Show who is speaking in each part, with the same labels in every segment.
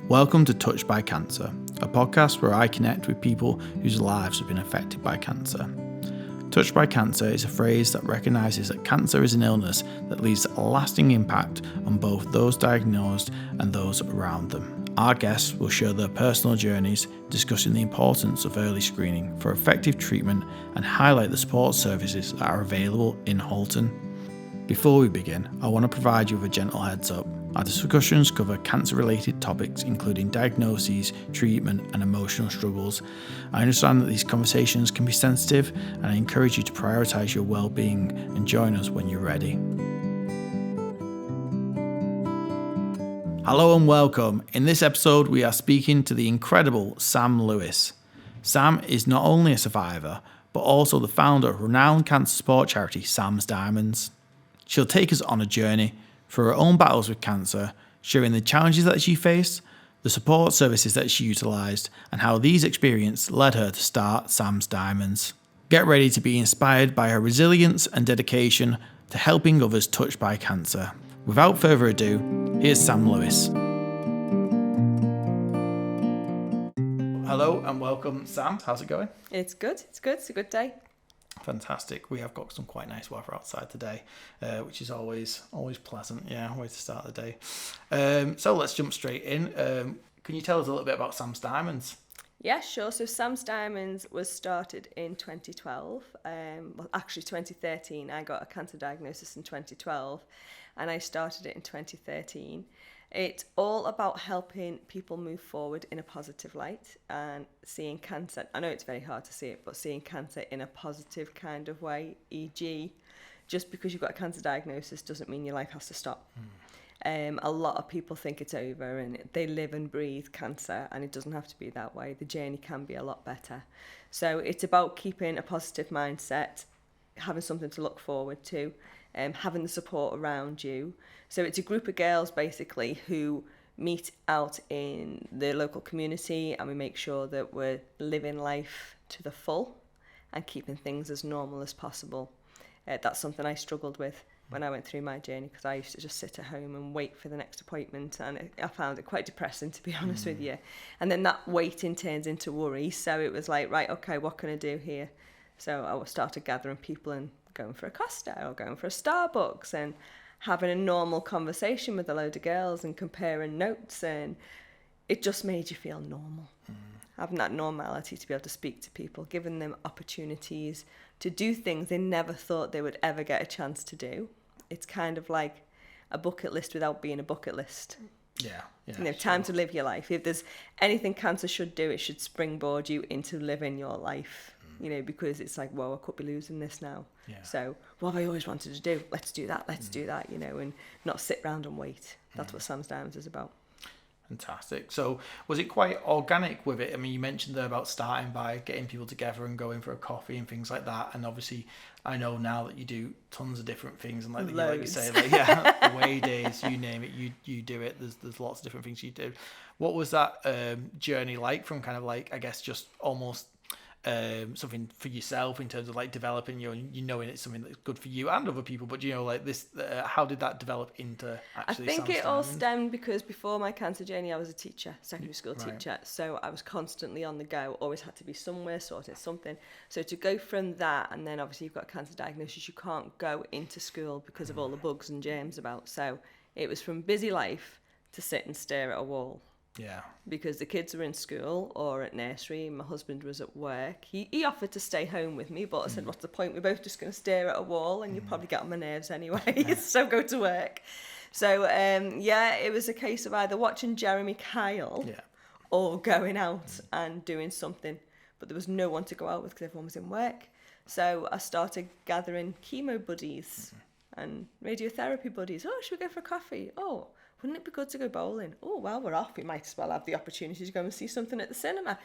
Speaker 1: Welcome to Touched by Cancer, a podcast where I connect with people whose lives have been affected by cancer. Touched by Cancer is a phrase that recognises that cancer is an illness that leaves a lasting impact on both those diagnosed and those around them. Our guests will share their personal journeys, discussing the importance of early screening for effective treatment and highlight the support services that are available in Halton. Before we begin, I want to provide you with a gentle heads up. Our discussions cover cancer-related topics including diagnoses, treatment and emotional struggles. I understand that these conversations can be sensitive and I encourage you to prioritise your well-being and join us when you're ready. Hello and welcome. In this episode we are speaking to the incredible Sam Lewis. Sam is not only a survivor but also the founder of renowned cancer support charity Sam's Diamonds. She'll take us on a journey through her own battles with cancer, sharing the challenges that she faced, the support services that she utilised, and how these experiences led her to start Sam's Diamonds. Get ready to be inspired by her resilience and dedication to helping others touched by cancer. Without further ado, here's Sam Lewis. Hello and welcome, Sam. How's it going?
Speaker 2: It's good. It's a good day.
Speaker 1: Fantastic. We have got some quite nice weather outside today, which is always pleasant. Yeah, way to start the day. So let's jump straight in. Can you tell us a little bit about Sam's Diamonds?
Speaker 2: Yeah, sure. So Sam's Diamonds was started in 2012. Well, actually 2013. I got a cancer diagnosis in 2012 and I started it in 2013. It's all about helping people move forward in a positive light and seeing cancer. I know it's very hard to see it, but seeing cancer in a positive kind of way, e.g., just because you've got a cancer diagnosis doesn't mean your life has to stop. A lot of people think it's over and they live and breathe cancer, and it doesn't have to be that way. The journey can be a lot better. So it's about keeping a positive mindset, having something to look forward to, having the support around you. So it's a group of girls basically who meet out in the local community, and we make sure that we're living life to the full and keeping things as normal as possible. That's something I struggled with when I went through my journey, because I used to just sit at home and wait for the next appointment, and I found it quite depressing, to be honest with you. And then that waiting turns into worry, so it was like, right, okay, what can I do here? So I started gathering people and going for a Costa or going for a Starbucks and having a normal conversation with a load of girls and comparing notes, and it just made you feel normal. Having that normality to be able to speak to people, giving them opportunities to do things they never thought they would ever get a chance to do. It's kind of like a bucket list without being a bucket list.
Speaker 1: Yeah.
Speaker 2: Time to live your life. If there's anything cancer should do, it should springboard you into living your life. Because it's like, well, I could be losing this now. Yeah. So what have I always wanted to do? Let's do that, and not sit around and wait. That's what Sam's Diamonds is about.
Speaker 1: Fantastic. So was it quite organic with it? I mean, you mentioned there about starting by getting people together and going for a coffee and things like that. And obviously, I know now that you do tons of different things, and like you say, away days, you name it, you do it. There's lots of different things you do. What was that journey like from kind of like, I guess, just almost something for yourself in terms of like developing you knowing it's something that's good for you and other people, but like this, how did that develop into actually?
Speaker 2: I think it all stemmed because before my cancer journey I was a teacher, secondary school teacher, so I was constantly on the go, always had to be somewhere sorting something. So to go from that, and then obviously you've got a cancer diagnosis, you can't go into school because of all the bugs and germs about, so it was from busy life to sit and stare at a wall.
Speaker 1: Yeah.
Speaker 2: Because the kids were in school or at nursery, and my husband was at work. He offered to stay home with me, but I said, what's the point? We're both just going to stare at a wall, and you'll probably get on my nerves anyway, so go to work. So, it was a case of either watching Jeremy Kyle or going out and doing something. But there was no one to go out with because everyone was in work. So I started gathering chemo buddies and radiotherapy buddies. Oh, should we go for a coffee? Oh, wouldn't it be good to go bowling? Oh, well, we're off. We might as well have the opportunity to go and see something at the cinema.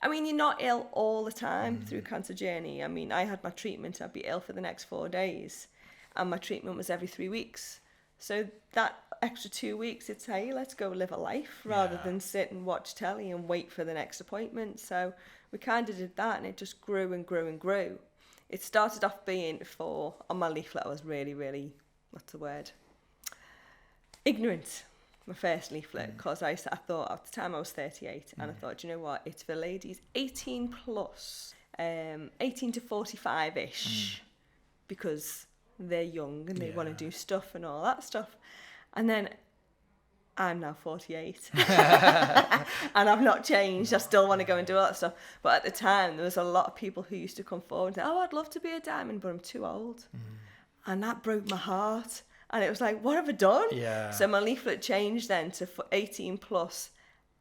Speaker 2: I mean, you're not ill all the time through cancer journey. I mean, I had my treatment. I'd be ill for the next 4 days. And my treatment was every 3 weeks. So that extra 2 weeks, it's, hey, let's go live a life rather than sit and watch telly and wait for the next appointment. So we kind of did that, and it just grew and grew and grew. It started off being on my leaflet, I was really, really, what's the word? Ignorant. my first leaflet, because I thought at the time I was 38, and I thought, do you know what, it's for ladies 18 plus, 18 to 45-ish, because they're young and they want to do stuff and all that stuff. And then I'm now 48 and I've not changed. I still want to go and do all that stuff. But at the time, there was a lot of people who used to come forward and say, oh, I'd love to be a diamond, but I'm too old. And that broke my heart. And it was like, what have I done?
Speaker 1: Yeah.
Speaker 2: So my leaflet changed then to 18 plus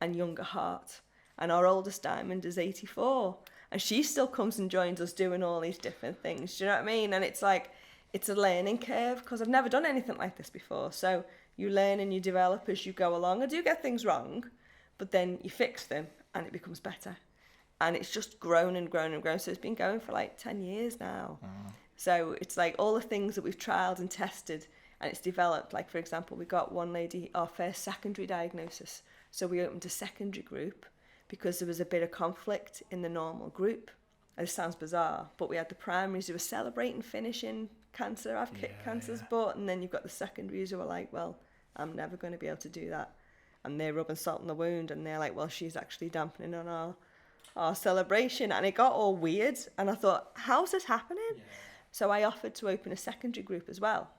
Speaker 2: and younger heart. And our oldest diamond is 84. And she still comes and joins us doing all these different things. Do you know what I mean? And it's like, it's a learning curve, because I've never done anything like this before. So you learn and you develop as you go along. I do get things wrong, but then you fix them and it becomes better. And it's just grown and grown and grown. So it's been going for like 10 years now. So it's like all the things that we've trialed and tested, and it's developed. Like, for example, we got one lady our first secondary diagnosis. So we opened a secondary group because there was a bit of conflict in the normal group. And it sounds bizarre, but we had the primaries who were celebrating finishing cancer. I've kicked cancer's butt. And then you've got the secondaries who are like, well, I'm never going to be able to do that. And they're rubbing salt in the wound. And they're like, well, she's actually dampening on our celebration. And it got all weird. And I thought, how's this happening? Yeah. So I offered to open a secondary group as well.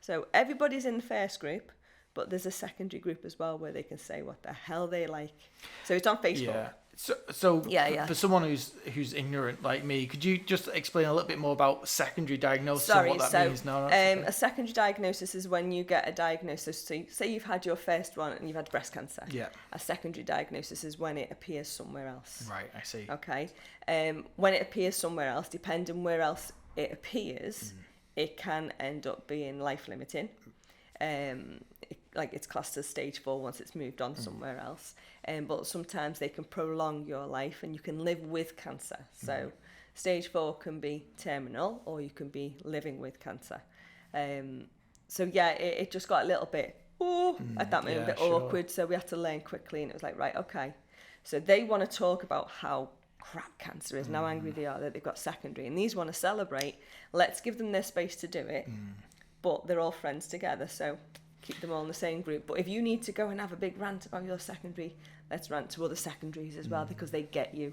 Speaker 2: So everybody's in the first group, but there's a secondary group as well where they can say what the hell they like. So it's on Facebook.
Speaker 1: Yeah. So for someone who's ignorant like me, could you just explain a little bit more about secondary diagnosis and what that means? No, okay.
Speaker 2: A secondary diagnosis is when you get a diagnosis. So say you've had your first one and you've had breast cancer.
Speaker 1: Yeah.
Speaker 2: A secondary diagnosis is when it appears somewhere else.
Speaker 1: Right, I see.
Speaker 2: Okay. When it appears somewhere else, depending where else it appears, it can end up being life-limiting. Like it's classed as stage 4 once it's moved on somewhere else. But sometimes they can prolong your life and you can live with cancer. So stage 4 can be terminal, or you can be living with cancer. So yeah, it just got a little bit, at that moment, a bit awkward. So we had to learn quickly, and it was like, right, okay. So they want to talk about how crap cancer is and how angry they are that they've got secondary. And these want to celebrate. Let's give them their space to do it. But they're all friends together, so keep them all in the same group. But if you need to go and have a big rant about your secondary, let's rant to other secondaries as well, because they get you.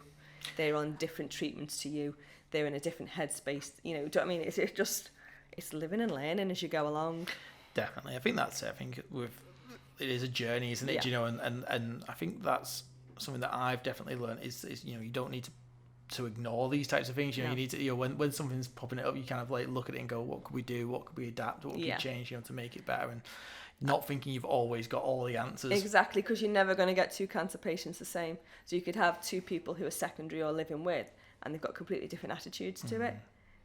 Speaker 2: They're on different treatments to you. They're in a different headspace. You know, do you know what I mean? It's living and learning as you go along.
Speaker 1: Definitely. I think that's it. I think it is a journey, isn't it?
Speaker 2: Yeah.
Speaker 1: You know, and I think that's something that I've definitely learned is you know, you don't need to ignore these types of things. You know, you need to, you know, when something's popping it up, you kind of like look at it and go, what could we do? What could we adapt? What could we change, you know, to make it better? And not thinking you've always got all the answers.
Speaker 2: Exactly, because you're never going to get 2 cancer patients the same. So you could have 2 people who are secondary or living with, and they've got completely different attitudes to it.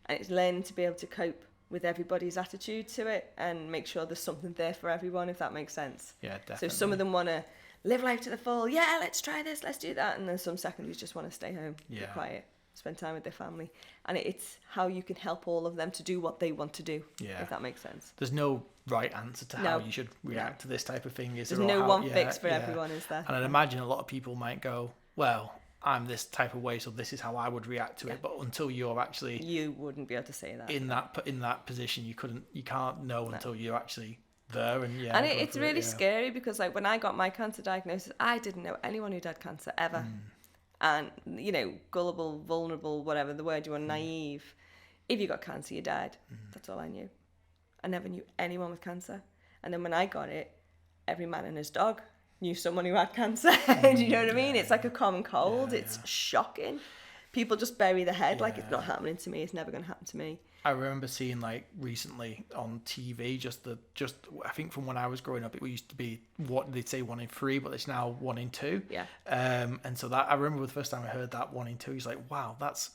Speaker 2: And it's learning to be able to cope with everybody's attitude to it and make sure there's something there for everyone, if that makes sense.
Speaker 1: Yeah, definitely.
Speaker 2: So some of them want to live life to the full. Yeah, let's try this, let's do that. And then some secondaries just want to stay home, be quiet, spend time with their family. And it's how you can help all of them to do what they want to do, if that makes sense.
Speaker 1: There's no right answer to how you should react to this type of thing. Is
Speaker 2: There's
Speaker 1: there?
Speaker 2: no one fix for everyone, is there?
Speaker 1: And I'd imagine a lot of people might go, well, I'm this type of way, so this is how I would react to it. But until you're actually,
Speaker 2: you wouldn't be able to say that
Speaker 1: in that position. You can't know until you're actually there. And
Speaker 2: and it's really scary, because like when I got my cancer diagnosis, I didn't know anyone who'd had cancer ever. And you know, gullible, vulnerable, whatever the word you want, naive. If you got cancer, you died. That's all I knew. I never knew anyone with cancer. And then when I got it, every man and his dog knew someone who had cancer. Do you know what I mean? It's like a common cold. It's shocking. People just bury their head like it's not happening to me. It's never going to happen to me.
Speaker 1: I remember seeing like recently on TV, just I think from when I was growing up, it used to be what they'd say 1 in 3, but it's now 1 in 2.
Speaker 2: Yeah.
Speaker 1: And so that I remember the first time I heard that 1 in 2, he's like, wow, that's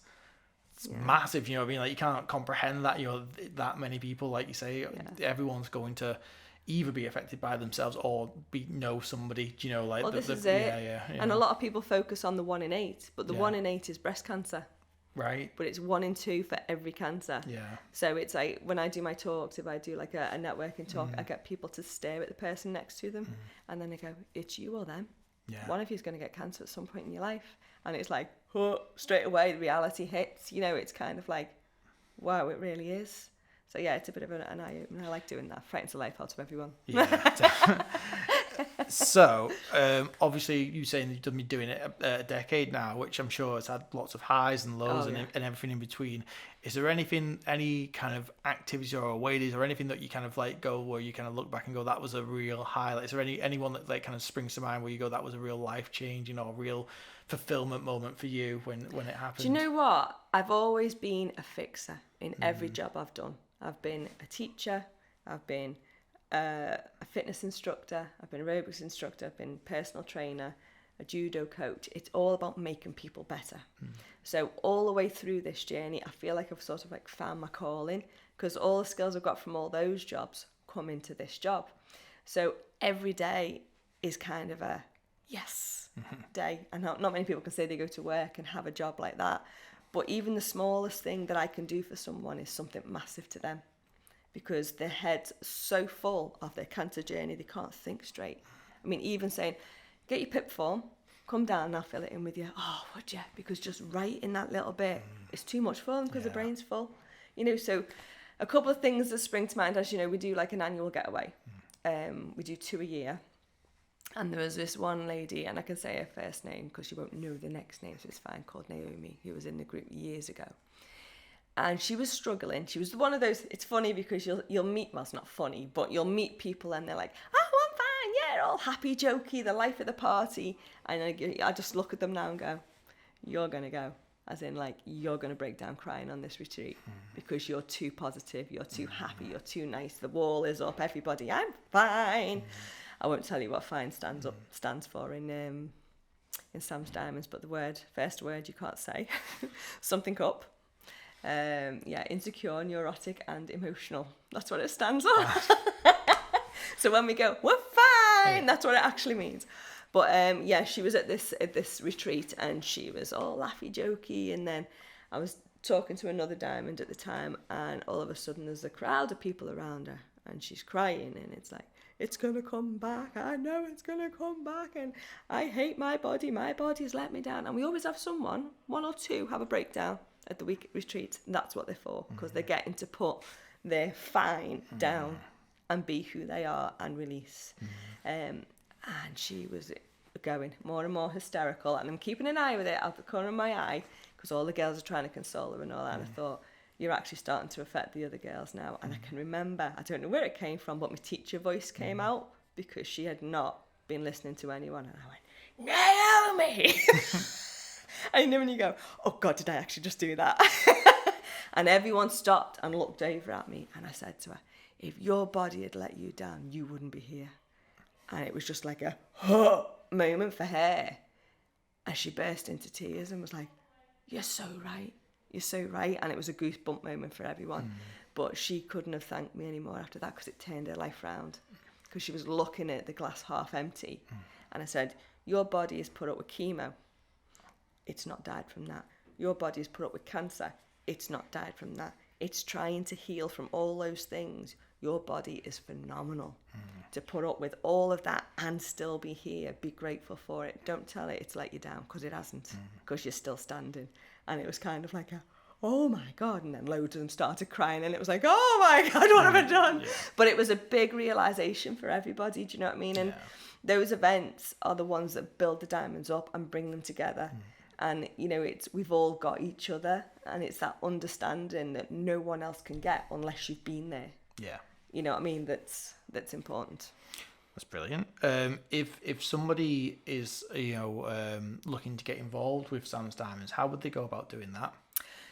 Speaker 1: massive. You know what I mean? Like you can't comprehend that. You know, that many people, like you say, everyone's going to either be affected by themselves or know somebody. Do you know, like
Speaker 2: this is it. And a lot of people focus on the 1 in 8, but the 1 in 8 is breast cancer.
Speaker 1: Right.
Speaker 2: But it's 1 in 2 for every cancer. Yeah. So it's like when I do my talks, if I do like a networking talk, I get people to stare at the person next to them and then they go, it's you or them. Yeah. One of you is going to get cancer at some point in your life. And it's like, straight away the reality hits. You know, it's kind of like, wow, it really is. So yeah, it's a bit of an eye-opener. I like doing that. Frightens the life out of everyone.
Speaker 1: Yeah, So, obviously, you're saying you've been doing it a decade now, which I'm sure has had lots of highs and lows and everything in between. Is there anything, any kind of activities or ways or anything that you kind of like go where you kind of look back and go, that was a real highlight? Is there anyone that like kind of springs to mind where you go, that was a real life change, a real fulfillment moment for you when it happened?
Speaker 2: Do you know what? I've always been a fixer in every job I've done. I've been a teacher, I've been a fitness instructor, I've been an aerobics instructor, I've been a personal trainer, a judo coach. It's all about making people better. So all the way through this journey, I feel like I've sort of like found my calling, because all the skills I've got from all those jobs come into this job. So every day is kind of a yes day. And not many people can say they go to work and have a job like that. But even the smallest thing that I can do for someone is something massive to them, because their head's so full of their cancer journey, they can't think straight. I mean, even saying, get your PIP form, come down and I'll fill it in with you. Oh, would you? Because just writing that little bit is too much for them, because the brain's full. So a couple of things that spring to mind, as you know, we do like an annual getaway. We do 2 a year. And there was this one lady, and I can say her first name because she won't know the next name, so it's fine, called Naomi, who was in the group years ago. And she was struggling. She was one of those, it's funny because you'll meet, well, it's not funny, but you'll meet people and they're like, oh, I'm fine, yeah, all happy, jokey, the life of the party. And I just look at them now and go, you're going to go. As in, like, you're going to break down crying on this retreat because you're too positive, you're too happy, you're too nice, the wall is up, everybody, I'm fine. I won't tell you what fine stands for in Sam's Diamonds, but first word you can't say. Something up. Insecure, neurotic and emotional. That's what it stands for. So when we go, we're fine, that's what it actually means. But she was at this retreat and she was all laughy jokey, and then I was talking to another diamond at the time, and all of a sudden there's a crowd of people around her and she's crying, and it's like, it's gonna come back, I know it's gonna come back, and I hate my body's let me down. And we always have one or two have a breakdown at the week retreat, and that's what they're for, because they're getting to put their fine down and be who they are and release. And she was going more and more hysterical, and I'm keeping an eye with it out the corner of my eye, because all the girls are trying to console her and all that. And I thought, you're actually starting to affect the other girls now. And I can remember, I don't know where it came from, but my teacher voice came out, because she had not been listening to anyone. And I went, Naomi! And then when you go, oh God, did I actually just do that? And everyone stopped and looked over at me. And I said to her, if your body had let you down, you wouldn't be here. And it was just like a moment for her. And she burst into tears and was like, you're so right. You're so right. And it was a goosebump moment for everyone. But she couldn't have thanked me anymore after that, because it turned her life round. Because she was looking at the glass half empty. And I said, your body is put up with chemo. It's not died from that. Your body is put up with cancer. It's not died from that. It's trying to heal from all those things. Your body is phenomenal. To put up with all of that and still be here, be grateful for it. Don't tell it it's let you down, because it hasn't, because you're still standing. And it was kind of like oh my God. And then loads of them started crying, and it was like, oh my God, what have I done? Yeah. But it was a big realization for everybody. Do you know what I mean? And those events are the ones that build the diamonds up and bring them together. And, we've all got each other, and it's that understanding that no one else can get unless you've been there. Yeah. You know what I mean? That's important.
Speaker 1: That's brilliant. If somebody is, looking to get involved with Sam's Diamonds, how would they go about doing that?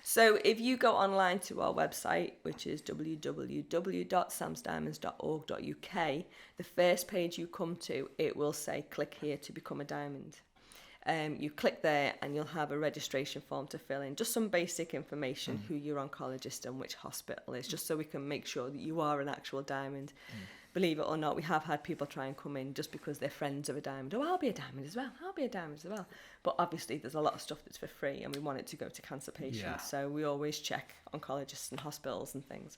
Speaker 2: So if you go online to our website, which is www.samsdiamonds.org.uk, the first page you come to, it will say, click here to become a diamond. You click there and you'll have a registration form to fill in, just some basic information, who your oncologist and which hospital is, just so we can make sure that you are an actual diamond. Believe it or not, we have had people try and come in just because they're friends of a diamond. Oh, I'll be a diamond as well. I'll be a diamond as well. But obviously there's a lot of stuff that's for free, and we want it to go to cancer patients. Yeah. So we always check oncologists and hospitals and things.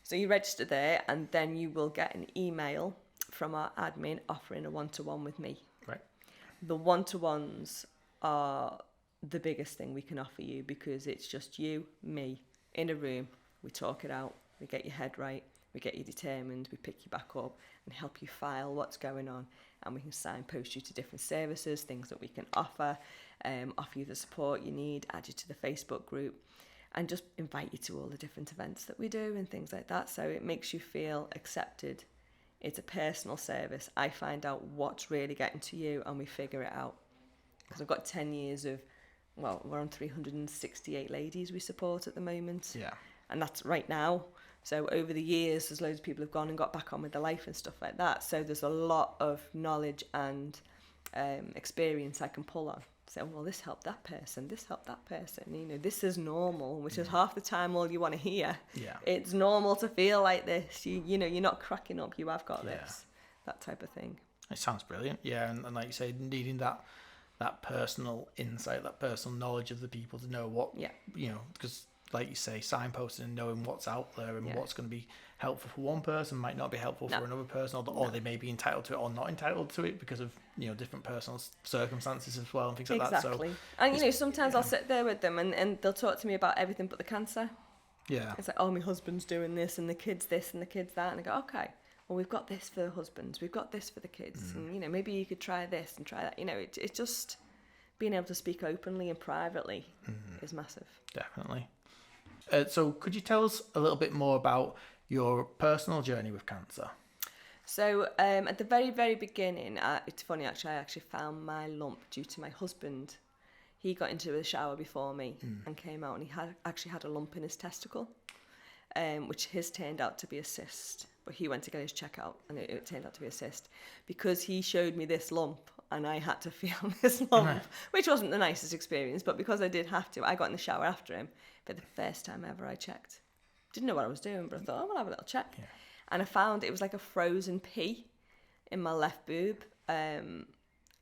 Speaker 2: So you register there, and then you will get an email from our admin offering a one-to-one with me. Right. The one-to-ones are the biggest thing we can offer you, because it's just you, me, in a room. We talk it out. We get your head right. We get you determined, we pick you back up and help you file what's going on, and we can signpost you to different services, things that we can offer you the support you need, add you to the Facebook group, and just invite you to all the different events that we do and things like that. So it makes you feel accepted. It's a personal service. I find out what's really getting to you and we figure it out. Because I've got 10 years of, well, we're on 368 ladies we support at the moment.
Speaker 1: Yeah.
Speaker 2: And that's right now. So over the years, there's loads of people who've gone and got back on with their life and stuff like that. So there's a lot of knowledge and experience I can pull on. So, well, this helped that person, this helped that person. You know, this is normal, which is half the time all you want to hear.
Speaker 1: Yeah.
Speaker 2: It's normal to feel like this. You know, you're not cracking up. You have got this. That type of thing.
Speaker 1: It sounds brilliant. Yeah, and like you say, needing that personal insight, that personal knowledge of the people to know what, you know, because like you say, signposting and knowing what's out there and what's going to be helpful for one person might not be helpful for another person, or they may be entitled to it or not entitled to it because of, you know, different personal circumstances as well and things like that.
Speaker 2: Exactly. So and, you know, sometimes I'll sit there with them and they'll talk to me about everything but the cancer.
Speaker 1: Yeah.
Speaker 2: It's like, oh, my husband's doing this and the kids this and the kids that. And I go, okay, well, we've got this for the husbands. We've got this for the kids. And, you know, maybe you could try this and try that. You know, it's just being able to speak openly and privately is massive.
Speaker 1: Definitely. So could you tell us a little bit more about your personal journey with cancer?
Speaker 2: So at the very, very beginning, it's funny actually, I actually found my lump due to my husband. He got into the shower before me and came out and he actually had a lump in his testicle, which his turned out to be a cyst. But he went to get his checkout and it turned out to be a cyst because he showed me this lump and I had to feel this lump, which wasn't the nicest experience, but because I did have to, I got in the shower after him. For the first time ever I checked. Didn't know what I was doing, but I thought, oh, we'll have a little check. Yeah. And I found it was like a frozen pea in my left boob. And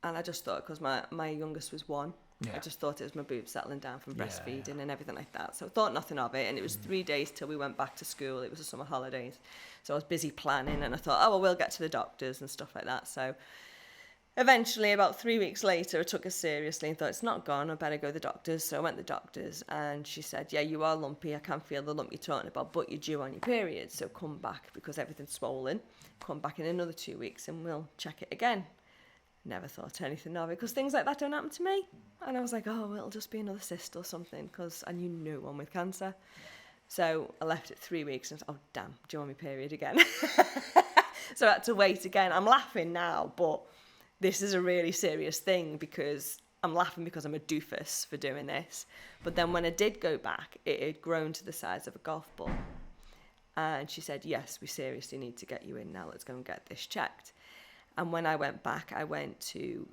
Speaker 2: I just thought, because my youngest was 1, I just thought it was my boob settling down from breastfeeding and everything like that. So I thought nothing of it. And it was 3 days till we went back to school. It was the summer holidays. So I was busy planning and I thought, oh, well, we'll get to the doctors and stuff like that. So eventually, about 3 weeks later, I took it seriously and thought, it's not gone, I better go to the doctors. So I went to the doctors and she said, yeah, you are lumpy, I can feel the lump you're talking about, but you're due on your period, so come back because everything's swollen. Come back in another 2 weeks and we'll check it again. Never thought anything of it because things like that don't happen to me. And I was like, oh, it'll just be another cyst or something because I knew no one with cancer. So I left it 3 weeks and I was, oh, damn, due on my period again. So I had to wait again. I'm laughing now, but this is a really serious thing because I'm laughing because I'm a doofus for doing this. But then when I did go back, it had grown to the size of a golf ball. And she said, yes, we seriously need to get you in now. Let's go and get this checked. And when I went back, I went to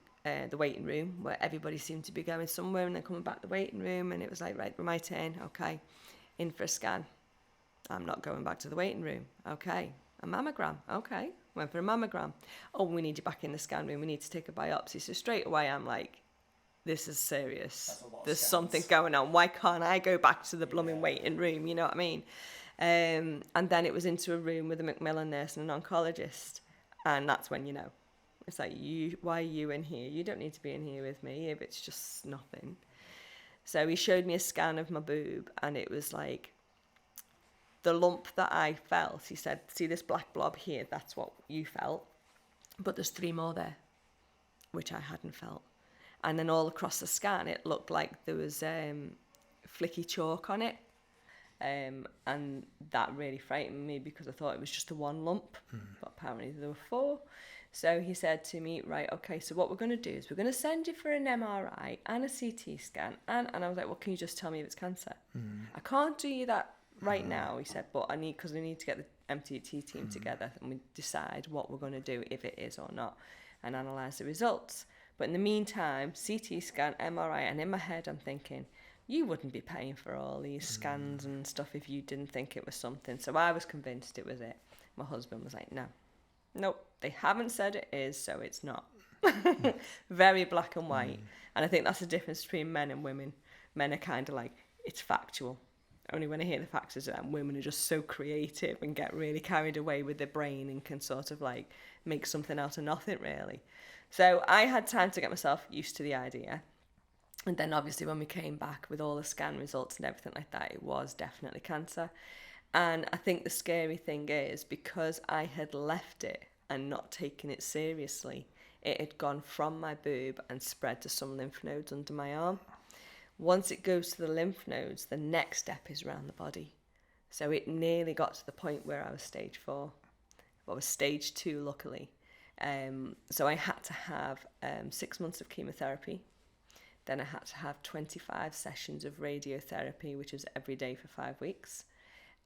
Speaker 2: the waiting room where everybody seemed to be going somewhere and then coming back to the waiting room. And it was like, right, my turn. Okay, in for a scan. I'm not going back to the waiting room. Okay, a mammogram. Okay. Went for a mammogram. Oh, we need you back in the scan room. We need to take a biopsy. So straight away, I'm like, this is serious. There's something going on. Why can't I go back to the blooming waiting room? You know what I mean? And then it was into a room with a Macmillan nurse and an oncologist. And that's when you know. It's like, why are you in here? You don't need to be in here with me if it's just nothing. So he showed me a scan of my boob and it was like, the lump that I felt, he said, see this black blob here, that's what you felt. But there's 3 more there, which I hadn't felt. And then all across the scan, it looked like there was flicky chalk on it. And that really frightened me because I thought it was just the 1 lump. But apparently there were 4. So he said to me, right, okay, so what we're going to do is we're going to send you for an MRI and a CT scan. And I was like, well, can you just tell me if it's cancer? I can't do you that right now, he said, but I need to get the MTT team together and we decide what we're going to do, if it is or not, and analyse the results. But in the meantime, CT scan, MRI, and in my head I'm thinking, you wouldn't be paying for all these scans and stuff if you didn't think it was something. So I was convinced it was it. My husband was like, nope, they haven't said it is, so it's not. Very black and white. And I think that's the difference between men and women. Men are kind of like, it's factual. Only when I hear the facts is that women are just so creative and get really carried away with their brain and can sort of like make something out of nothing, really. So I had time to get myself used to the idea. And then obviously when we came back with all the scan results and everything like that, it was definitely cancer. And I think the scary thing is, because I had left it and not taken it seriously, it had gone from my boob and spread to some lymph nodes under my arm. Once it goes to the lymph nodes, the next step is around the body. So it nearly got to the point where I was stage 4. I was stage 2, luckily. So I had to have 6 months of chemotherapy. Then I had to have 25 sessions of radiotherapy, which was every day for 5 weeks.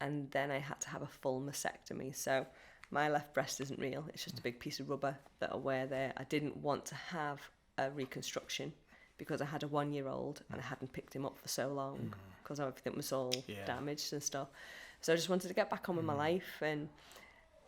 Speaker 2: And then I had to have a full mastectomy. So my left breast isn't real. It's just a big piece of rubber that I wear there. I didn't want to have a reconstruction because I had a 1-year-old and I hadn't picked him up for so long because everything was all damaged and stuff. So I just wanted to get back on with my life. And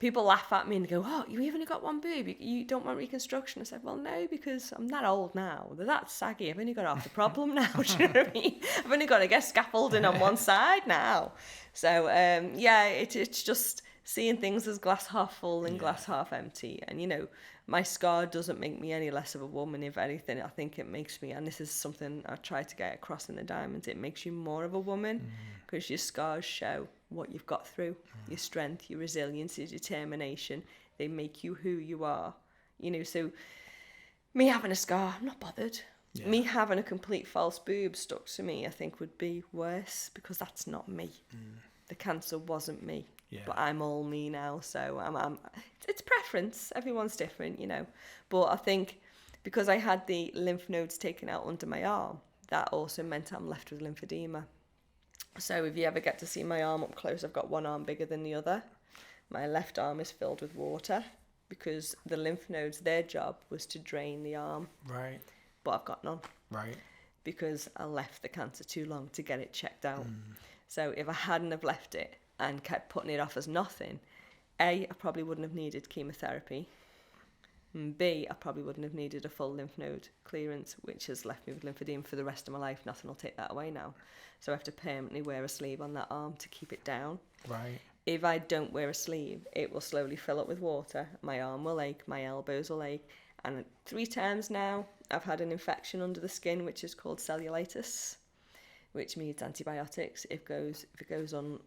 Speaker 2: people laugh at me and go, oh, you even got one boob, you don't want reconstruction? I said, well, no, because I'm that old now. They're that saggy. I've only got half the problem now. Do you know what I mean? I've only got to get scaffolding on one side now. So, it's just seeing things as glass half full and glass half empty. And, you know, my scar doesn't make me any less of a woman. If anything, I think it makes me, and this is something I try to get across in the diamonds, it makes you more of a woman because your scars show what you've got through, your strength, your resilience, your determination. They make you who you are. You know, so me having a scar, I'm not bothered. Yeah. Me having a complete false boob stuck to me, I think would be worse because that's not me. The cancer wasn't me. Yeah. But I'm all me now, so it's preference. Everyone's different, you know. But I think because I had the lymph nodes taken out under my arm, that also meant I'm left with lymphedema. So if you ever get to see my arm up close, I've got one arm bigger than the other. My left arm is filled with water because the lymph nodes, their job was to drain the arm. Right. But I've got none. Right. Because I left the cancer too long to get it checked out. So if I hadn't have left it and kept putting it off as nothing, A, I probably wouldn't have needed chemotherapy. And B, I probably wouldn't have needed a full lymph node clearance, which has left me with lymphedema for the rest of my life. Nothing will take that away now. So I have to permanently wear a sleeve on that arm to keep it down. Right. If I don't wear a sleeve, it will slowly fill up with water. My arm will ache, my elbows will ache. And 3 times now, I've had an infection under the skin, which is called cellulitis, which needs antibiotics. If it goes on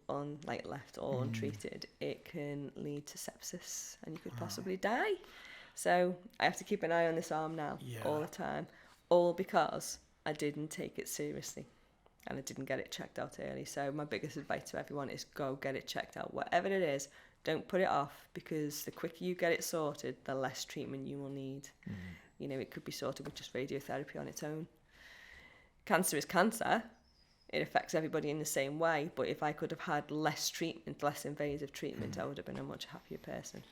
Speaker 2: like left or untreated, it can lead to sepsis and you could possibly die. So I have to keep an eye on this arm now all the time, all because I didn't take it seriously and I didn't get it checked out early. So my biggest advice to everyone is go get it checked out. Whatever it is, don't put it off because the quicker you get it sorted, the less treatment you will need. You know, it could be sorted with just radiotherapy on its own. Cancer is cancer. It affects everybody in the same way. But if I could have had less treatment, less invasive treatment, I would have been a much happier person.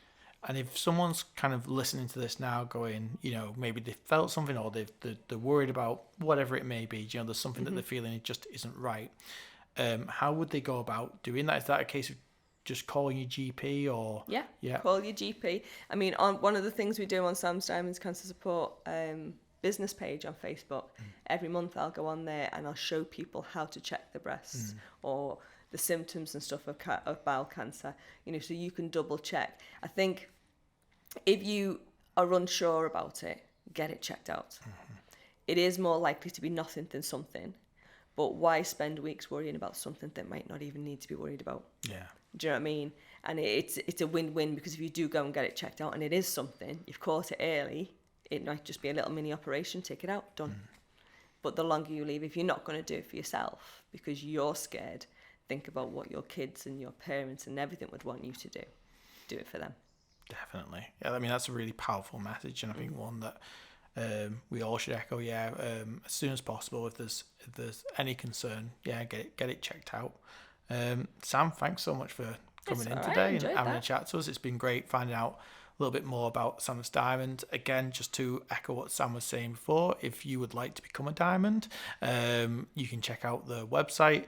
Speaker 1: And if someone's kind of listening to this now going, you know, maybe they felt something or they're worried about whatever it may be, you know, there's something that they're feeling it just isn't right. How would they go about doing that? Is that a case of just calling your GP or? Yeah.
Speaker 2: Call your GP. I mean, on one of the things we do on Sam's Diamonds Cancer Support business page on Facebook, every month I'll go on there and I'll show people how to check the breasts or the symptoms and stuff of bowel cancer, you know, so you can double check. I think if you are unsure about it, get it checked out. It is more likely to be nothing than something, but why spend weeks worrying about something that might not even need to be worried about? Yeah. Do you know what I mean? And it's a win-win because if you do go and get it checked out and it is something, you've caught it early, it might just be a little mini operation, take it out, done. But the longer you leave, if you're not going to do it for yourself because you're scared, think about what your kids and your parents and everything would want you to do. Do it for them.
Speaker 1: Definitely. Yeah, I mean, that's a really powerful message, and I think one that we all should echo. As soon as possible, if there's any concern, get it checked out. Sam, thanks so much for coming in today and having a chat to us. It's been great finding out a little bit more about Sam's Diamond. Again, just to echo what Sam was saying before, if you would like to become a diamond, you can check out the website,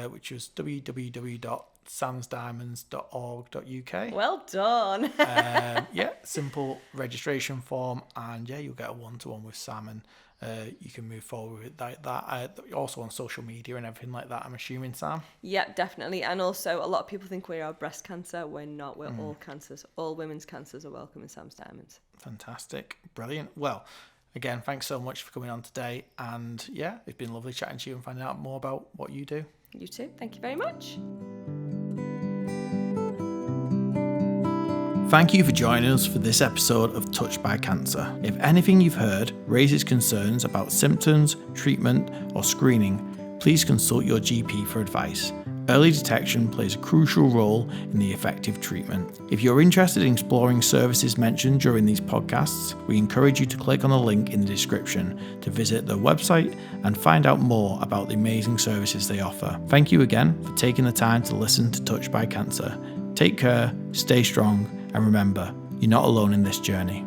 Speaker 1: which was www.samsdiamonds.org.uk.
Speaker 2: Well done.
Speaker 1: Simple registration form, and you'll get a one-to-one with Sam, and you can move forward with that. Also on social media and everything like that, I'm assuming, Sam?
Speaker 2: Yeah, definitely. And also, a lot of people think we are breast cancer. We're not. We're all cancers. All women's cancers are welcome in Sam's Diamonds.
Speaker 1: Fantastic. Brilliant. Well, again, thanks so much for coming on today. And it's been lovely chatting to you and finding out more about what you do.
Speaker 2: You too. Thank you very much.
Speaker 1: Thank you for joining us for this episode of Touched by Cancer. If anything you've heard raises concerns about symptoms, treatment, or screening, please consult your GP for advice. Early detection plays a crucial role in the effective treatment. If you're interested in exploring services mentioned during these podcasts, we encourage you to click on the link in the description to visit their website and find out more about the amazing services they offer. Thank you again for taking the time to listen to Touched by Cancer. Take care, stay strong, and remember, you're not alone in this journey.